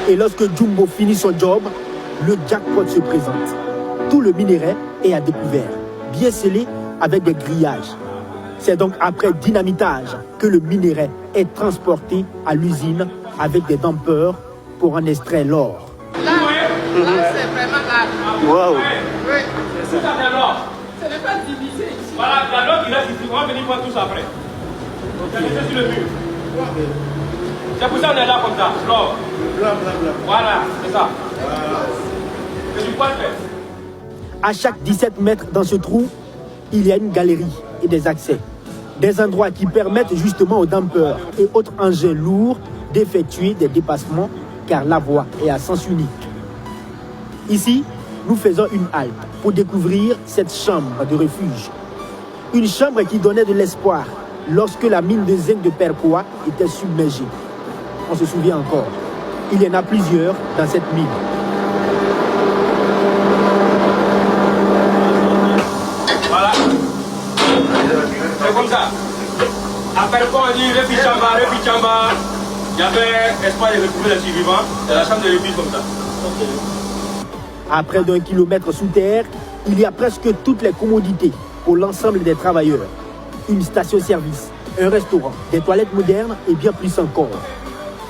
Et lorsque Jumbo finit son job, le jackpot se présente. Tout le minerai est à découvert, bien scellé avec des grillages. C'est donc après dynamitage que le minerai est transporté à l'usine avec des dampeurs pour en extraire l'or. Là, c'est vraiment là. Waouh. Oui. C'est ça, c'est l'or. Ce n'est pas divisé ici. Voilà, il y a l'or qui reste ici. On va venir voir tous après. C'est laissé sur le mur. C'est pour ça qu'on est là comme ça. L'or. Voilà, c'est ça. C'est du poil fait. À chaque 17 mètres dans ce trou, il y a une galerie et des accès. Des endroits qui permettent justement aux dampeurs et autres engins lourds d'effectuer des dépassements car la voie est à sens unique. Ici, nous faisons une halte pour découvrir cette chambre de refuge. Une chambre qui donnait de l'espoir lorsque la mine de zinc de Percoa était submergée. On se souvient encore. Il y en a plusieurs dans cette mine. Voilà. C'est comme ça. Après le on dit Repichamba. Il y avait espoir de retrouver les survivants. C'est la chambre de refuge comme ça. À près d'1 kilomètre sous terre, il y a presque toutes les commodités pour l'ensemble des travailleurs. Une station-service, un restaurant, des toilettes modernes et bien plus encore.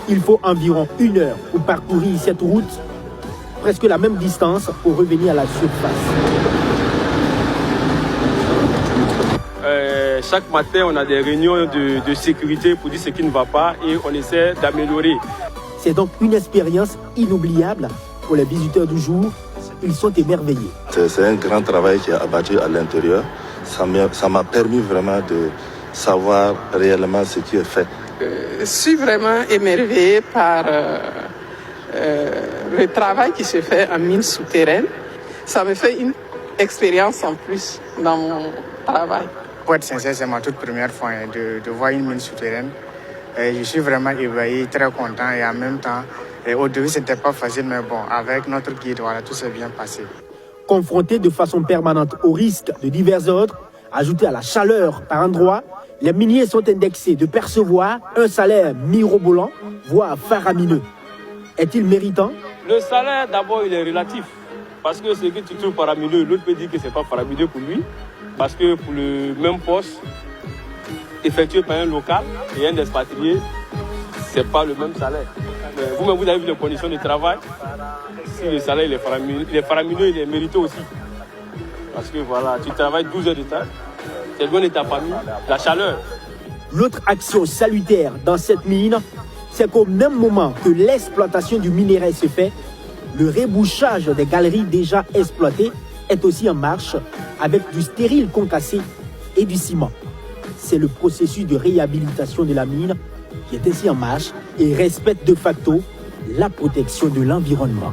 Il faut environ 1 heure pour parcourir cette route, presque la même distance pour revenir à la surface. Chaque matin, on a des réunions de sécurité pour dire ce qui ne va pas et on essaie d'améliorer. C'est donc une expérience inoubliable pour les visiteurs du jour. Ils sont émerveillés. C'est un grand travail qui est abattu à l'intérieur. Ça m'a permis vraiment de savoir réellement ce qui est fait. Je suis vraiment émerveillée par le travail qui se fait en mine souterraine. Ça me fait une expérience en plus dans mon travail. Pour être sincère, c'est ma toute première fois de voir une mine souterraine. Et je suis vraiment ébahi, très content et en même temps, au début, ce n'était pas facile, mais bon, avec notre guide, voilà, tout s'est bien passé. Confrontés de façon permanente aux risques de divers ordres, ajoutés à la chaleur par endroits, les miniers sont indexés de percevoir un salaire mirobolant, voire faramineux. Est-il méritant? Le salaire, d'abord, il est relatif. Parce que ce que tu trouves faramineux, l'autre peut dire que ce n'est pas faramineux pour lui. Parce que pour le même poste, effectué par un local et un expatrié, ce n'est pas le même salaire. Vous-même, vous avez vu les conditions de travail. Si le salaire il est faramineux, il est mérité aussi. Parce que voilà, tu travailles 12 heures de temps, tu es loin de ta famille, la chaleur. L'autre action salutaire dans cette mine, c'est qu'au même moment que l'exploitation du minerai se fait, le rebouchage des galeries déjà exploitées est aussi en marche avec du stérile concassé et du ciment. C'est le processus de réhabilitation de la mine qui est ainsi en marche et respecte de facto la protection de l'environnement.